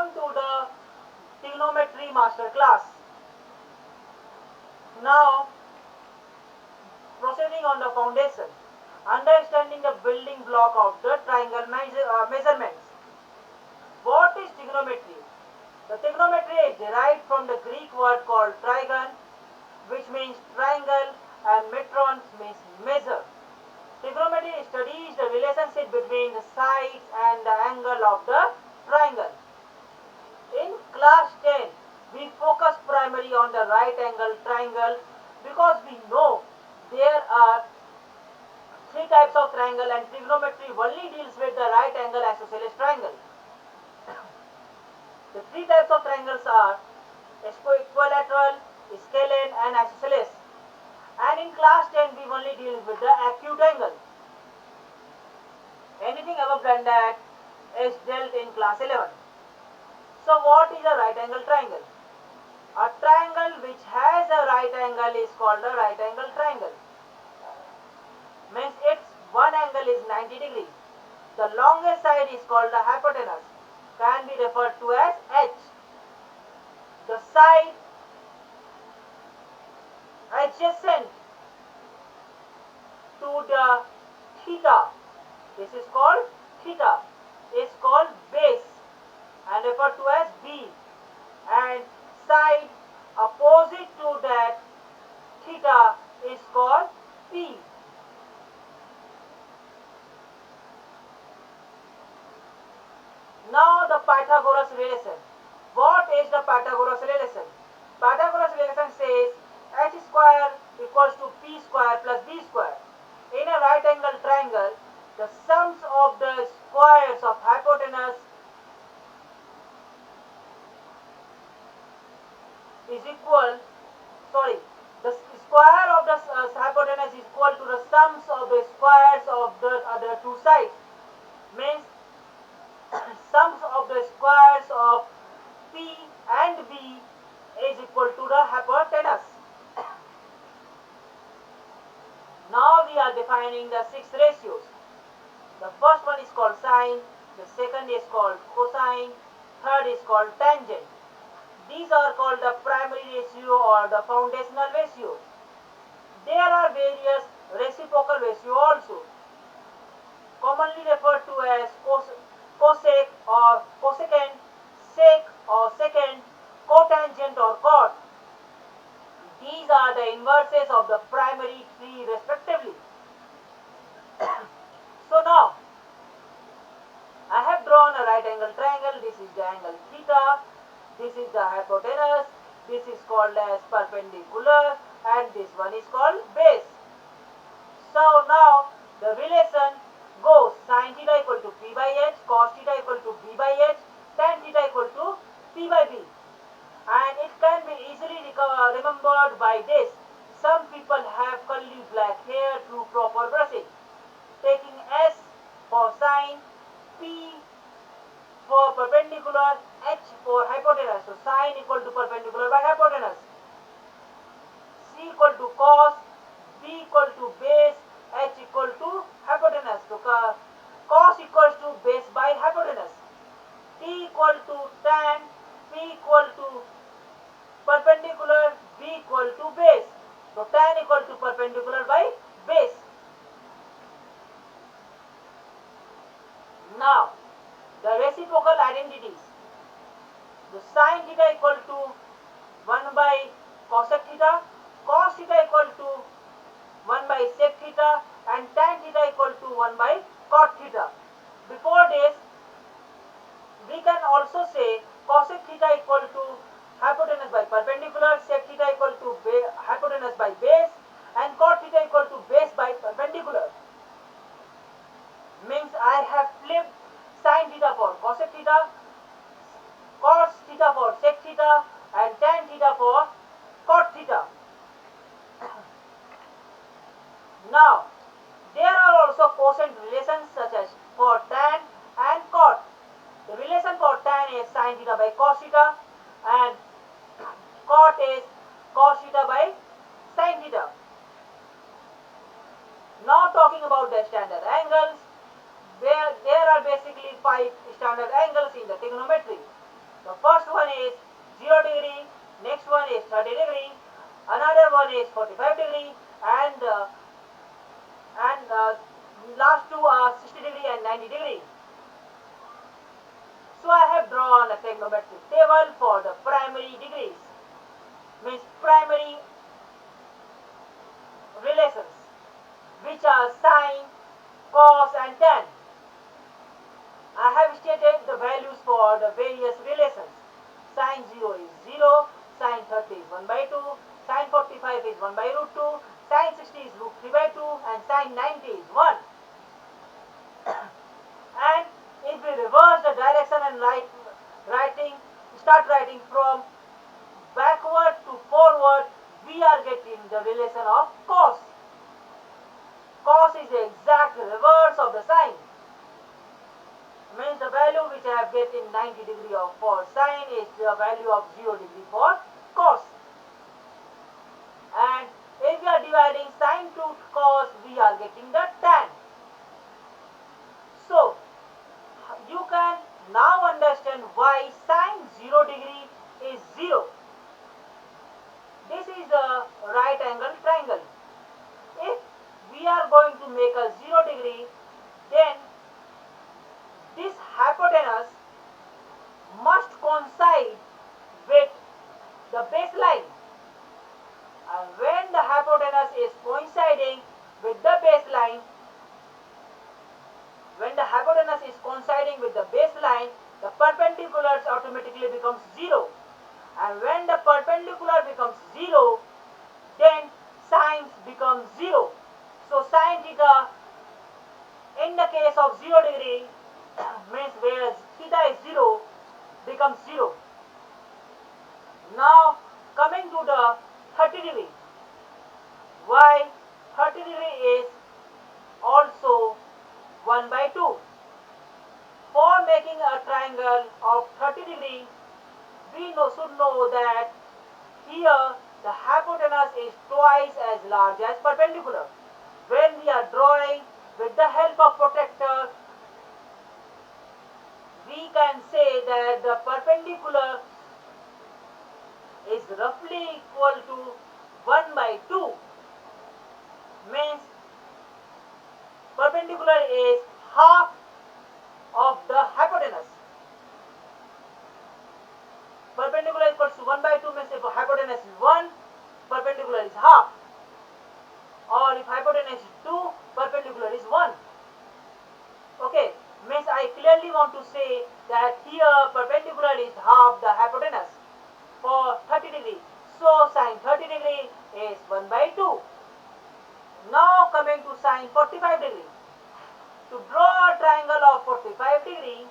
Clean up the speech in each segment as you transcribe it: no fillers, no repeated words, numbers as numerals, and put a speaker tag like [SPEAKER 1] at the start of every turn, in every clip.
[SPEAKER 1] Welcome to the Trigonometry Masterclass. Now, proceeding on the foundation, understanding the building block of the triangle measurements. What is trigonometry? The trigonometry is derived from the Greek word called trigon, which means triangle, and metron means measure. Trigonometry studies the relationship between the sides and the angle of the triangle. In class 10, we focus primarily on the right angle triangle because we know there are three types of triangle and trigonometry only deals with the right angle isosceles triangle. The three types of triangles are equilateral, scalene and isosceles. And in class 10 we only deal with the acute angle. Anything above than that is dealt in class 11. So what is a right angle triangle? A triangle which has a right angle is called a right angle triangle. Means its one angle is 90 degrees. The longest side is called the hypotenuse, can be referred to as H. The side adjacent to the theta, this is called theta, is called base and referred to as B, and side opposite to that theta is called P. Now the Pythagorean relation. What is the Pythagorean relation? Pythagorean relation says h square equals to p square plus b square. In a right angle triangle, the sums of the squares of hypotenuse is equal, the square of the hypotenuse is equal to the sums of the squares of the other two sides. Means sums of the squares of P and B is equal to the hypotenuse. Now we are defining the 6 ratios. The first one is called sine, the second is called cosine, third is called tangent. These are called the primary ratio or the foundational ratio. There are various reciprocal ratio also, commonly referred to as cosec or cosecant, sec or secant, cotangent or cot. These are the inverses of the primary three respectively. So now, I have drawn a right angle triangle. This is the angle theta. This is the hypotenuse. This is called as perpendicular, and this one is called base. So now the relation goes sin theta equal to p by h, cos theta equal to b by h, tan theta equal to p by b. And it can be easily remembered by this. Some people have curly black hair through proper brushing. Taking S for sine, P for perpendicular, H for hypotenuse. So sine equal to perpendicular by hypotenuse. C equal to cos, B equal to base, H equal to hypotenuse. So cos equals to base by hypotenuse. T equal to tan, P equal to perpendicular, B equal to base. So tan equal to perpendicular by base. Now the reciprocal identities. The sin theta equal to 1 by cosec theta, cos theta equal to 1 by sec theta, and tan theta equal to 1 by cot theta. Before this, we can also say cosec theta equal to hypotenuse by perpendicular, sec theta equal to hypotenuse by base, and cot theta equal to base by perpendicular. Means I have flipped sin theta for cosec theta, cos theta for sec theta, and tan theta for cot theta. Now, there are also quotient relations such as for tan and cot. The relation for tan is sin theta by cos theta, and cot is cos theta by sin theta. Now talking about the standard angles, there are basically 5 standard angles in the trigonometry. The first one is 0 degree, next one is 30 degree, another one is 45 degree, and last two are 60 degree and 90 degree. So I have drawn a trigonometric table for the primary degrees, means primary relations, which are sine, cos and tan. I have stated the values for the various relations. Sine 0 is 0, sine 30 is 1 by 2, sine 45 is 1 by root 2, sine 60 is root 3 by 2, and sine 90 is 1. And if we reverse the direction and start writing from backward to forward, we are getting the relation of cos. Cos is the exact reverse of the sine. Means the value which I have get in 90 degree for sine is the value of 0 degree for cos. And if we are dividing sine to cos, we are getting the tan. So you can now understand why sine 0 degree is 0. This is a right angle triangle. If we are going to make a 0 degree, then this hypotenuse must coincide with the baseline. And when the hypotenuse is coinciding with the baseline, the perpendiculars automatically becomes 0. And when the perpendicular becomes 0, then sines become 0. So sine theta in the case of 0 degree means whereas theta is 0 becomes 0. Now coming to the 30 degree. Why 30 degree is also 1 by 2. For making a triangle of 30 degree, we should know that here the hypotenuse is twice as large as perpendicular. When we are drawing with the help of protractor, we can say that the perpendicular is roughly equal to 1 by 2. Means perpendicular is half of the hypotenuse. Perpendicular equals to 1 by 2 means if hypotenuse is 1, perpendicular is half. Or if hypotenuse is 2, perpendicular is 1. Okay, means I clearly want to say that here perpendicular is half the hypotenuse for 30 degree. So sine 30 degree is 1 by 2. Now coming to sine 45 degree. To draw a triangle of 45 degree,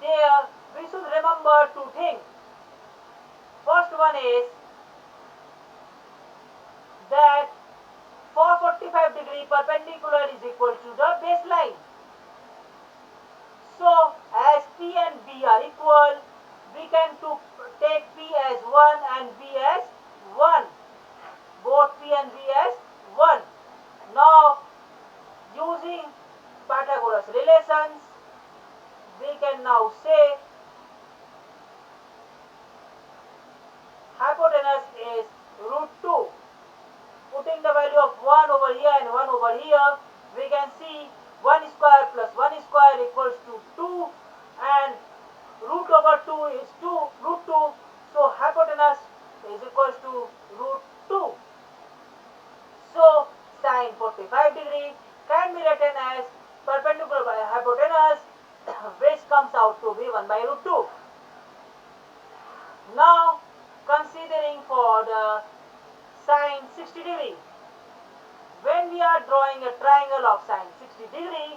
[SPEAKER 1] there we should remember two things. First one is that for 45 degree perpendicular is equal to the baseline. So as P and B are equal, we can take P as 1 and B as 1. Both P and B as 1. Now using Pythagorean relations, we can now say hypotenuse is root 2. Putting the value of 1 over here and 1 over here, we can see 1 square plus 1 square equals to 2, and root over 2 is root 2, so hypotenuse is equals to root 2. So sine 45 degree can be written as perpendicular by hypotenuse, which comes out to be 1 by root 2. Now considering for the sine 60 degree. When we are drawing a triangle of sine 60 degree,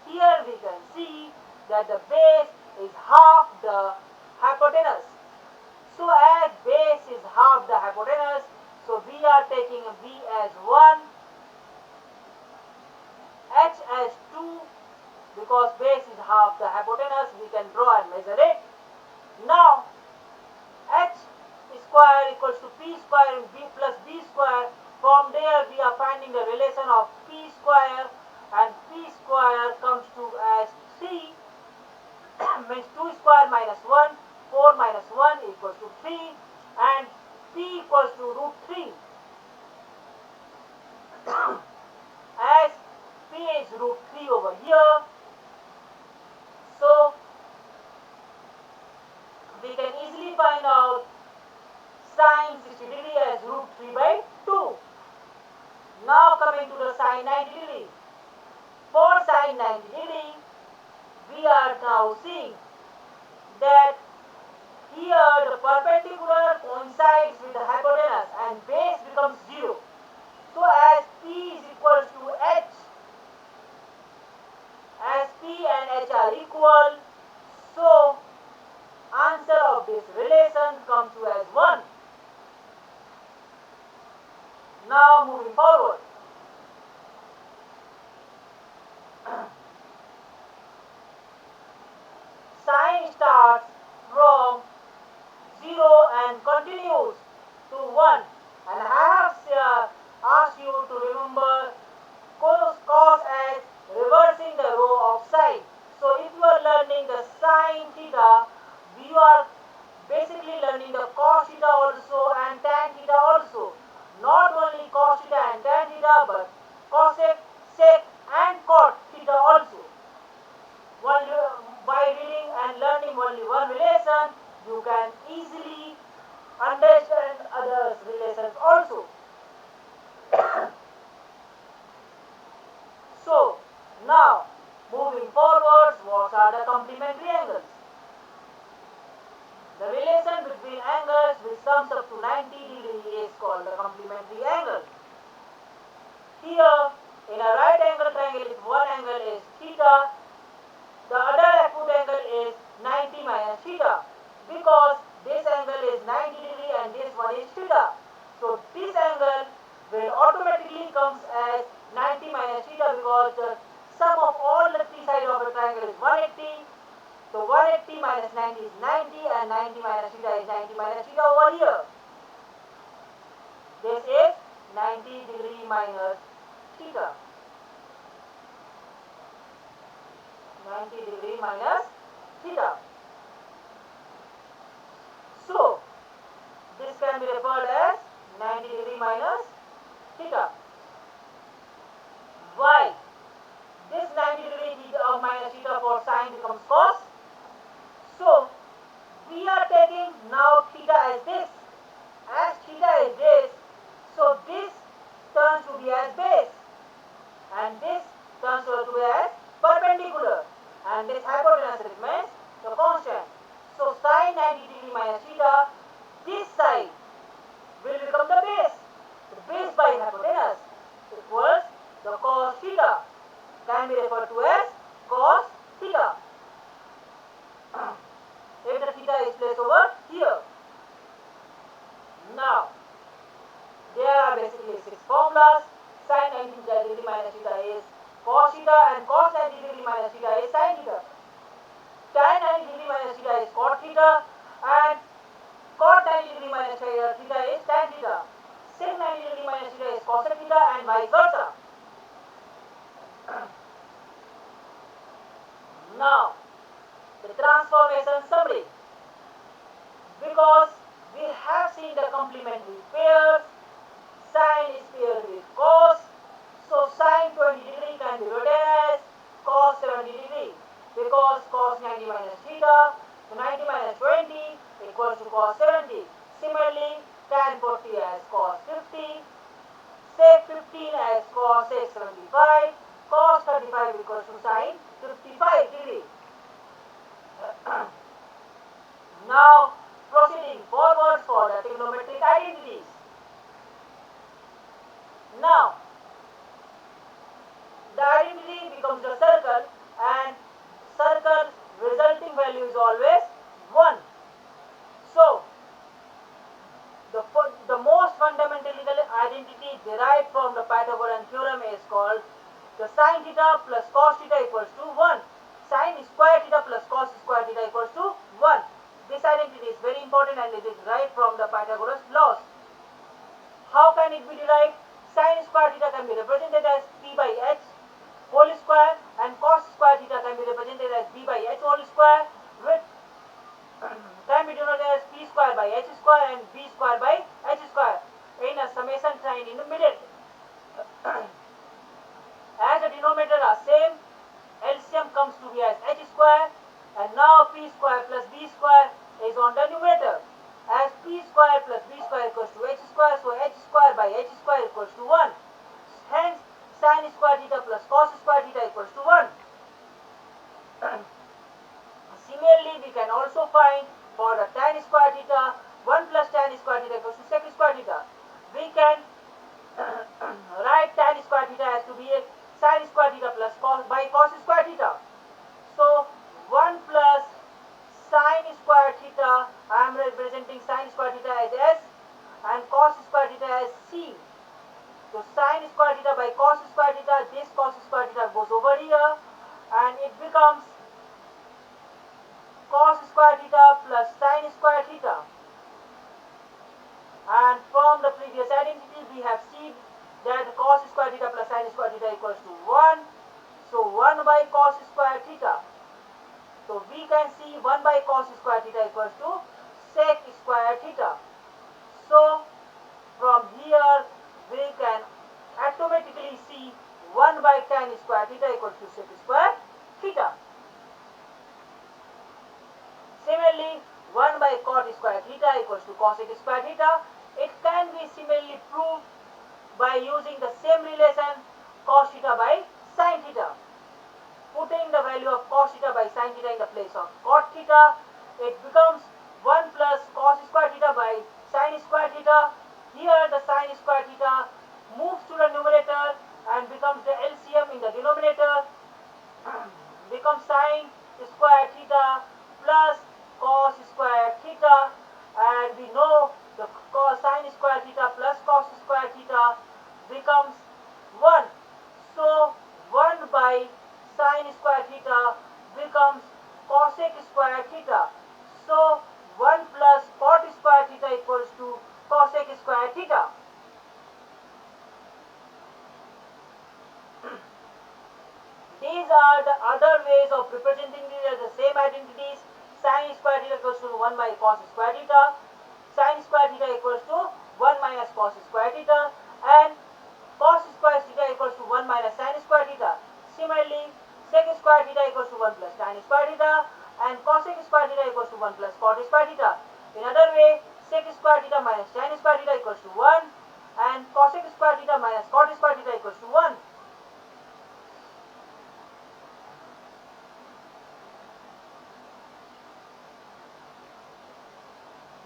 [SPEAKER 1] here we can see that the base is half the hypotenuse. So as base is half the hypotenuse, so we are taking B as 1, H as 2, because base is half the hypotenuse, we can draw and measure it. Now H square equals to P square and B plus B square. From there we are finding the relation of P square, and P square comes to as 3 means 2 square minus 1, 4 minus 1 equals to 3 and p equals to root 3. As p is root 3 over here, so we can easily find out sine 60 degree as root 3 by 2. Now coming to the sine 90 degree. For sine 90 degree, we are now seeing that here the perpendicular coincides with the hypotenuse and base becomes 0. So as P is equals to H, as P and H are equal, so answer of this relation comes to as 1. Now moving forward. Sine starts from 0 and continues to 1, and I have asked you to remember cos as reversing the row of sine. So if you are learning the sine theta, you are basically learning the cos theta also and tan theta also. Not only cos theta and tan theta, but cosec, sec and cot theta also. By reading and learning only one relation, you can easily understand other relations also. So, now moving forwards, what are the complementary angles? The relation between angles which comes up to 90 degree is called the complementary angle. Here, in a right angle triangle, if one angle is theta, the other acute angle is 90 minus theta, because this angle is 90 degree and this one is theta. So this angle will automatically comes as 90 minus theta, because the sum of all the three sides of a triangle is 180. So 180 minus 90 is 90 and 90 minus theta is 90 minus theta over here. This is 90 degree minus theta. 90 degree minus theta. So, this can be referred as 90 degree minus theta. Why? This 90 degree theta minus theta for sine becomes cos. So, we are taking now theta as this. As theta is this, so this turns to be as base and this turns to be as perpendicular, and this hypotenuse remains the constant. So sine 90 degree minus theta, this side will become the base. The base by hypotenuse equals the cos theta, can be referred to as cos theta. If the theta is placed over here. Now, there are basically 6 formulas. Sine 90 degree minus theta is cos theta and cos 90 degree minus theta is sin theta. Tan 90 degree minus theta is cot theta and cot 90 degree minus theta is tan theta. Sec 90 degree minus theta is cosec theta and vice versa. Now, the transformation summary. Because we have seen the complementary pairs, sine is paired with cos, so sine 20 degree can be written as cos 70 degree, because cos 90 minus theta, so 90 minus 20 equals to cos 70. Similarly, tan 40 as cos 50, sec 15 as cos 75, cos 35 equals to sine 55 degree. Now, proceeding forward for the trigonometric identities. Now, the identity becomes a circle and circle resulting value is always 1. So, the most fundamental identity derived from the Pythagorean theorem is called the sin theta plus cos theta equals to 1. Sin square theta plus cos square theta equals to 1. This identity is very important and it is derived from the Pythagoras laws. How can it be derived? Sin square theta can be represented as p by h whole square and cos square theta can be represented as b by h whole square, which can be summation sign in the middle. As the denominator are same, LCM comes to be as h square, and now p square plus b square is on the numerator. As p square plus b square equals to h square, so h square by h square equals to 1. Hence, sin square theta plus cos square theta equals to 1. Similarly, we can also find for the tan square theta, 1 plus tan square theta equals to sec square theta. We can write tan square theta as to be a sin square theta plus cos by cos square theta. So 1 plus sin square theta, I am representing sin square theta as S and cos square theta as C. So sin square theta by cos square theta, this cos square theta goes over here and it becomes cos square theta plus sin square theta. And from the previous identity we have seen that cos square theta plus sin square theta equals to 1. So 1 by cos square theta. So we can see 1 by cos square theta equals to sec square theta. So from here we can automatically see 1 by tan square theta equals to sec square theta. Similarly, 1 by cot square theta equals to cosec square theta. It can be similarly proved by using the same relation cos theta by sin theta. Putting the value of cos theta by sin theta in the place of cot theta, it becomes 1 plus cos square theta by sin square theta. Here the sin square theta moves to the numerator and becomes the LCM in the denominator. Becomes sin square theta plus cos square theta, and we know the sin square theta plus cos square theta becomes 1. So 1 by sin square theta becomes cosec square theta. So 1 plus cot square theta equals to cosec square theta. These are the other ways of representing the same identities. Sin square theta equals to 1 by cos square theta. Sin square theta equals to 1 minus cos square theta. And cos square theta equals to 1 minus sin square theta. Similarly, sec square theta equals to 1 plus tan square theta. And cosec square theta equals to 1 plus cot square theta. In other way, sec square theta minus tan square theta equals to 1. And cosec square theta minus cot square theta equals to 1.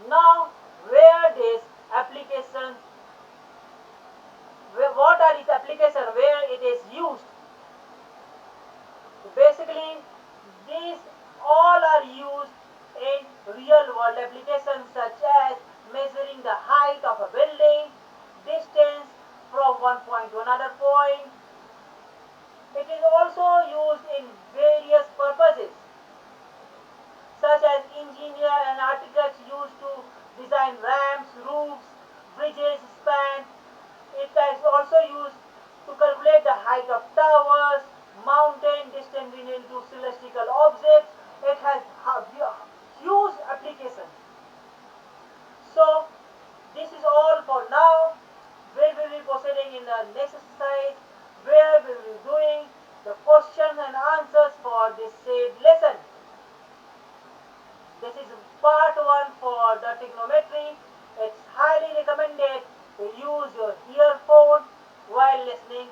[SPEAKER 1] Now, where this application, what are its application, where it is used? Basically, these all are used in real world applications such as measuring the height of a building, distance from one point to another point. It is also used in various purposes, such as engineer and architects used to design ramps, roofs, bridges, span. It is also used to calculate the height of towers, mountain, distance into celestial objects. It has huge applications. So this is all for now. We will be proceeding in the next exercise where we will be doing the questions and answers for this said lesson. This is part 1 for the trigonometry. It's highly recommended to use your earphone while listening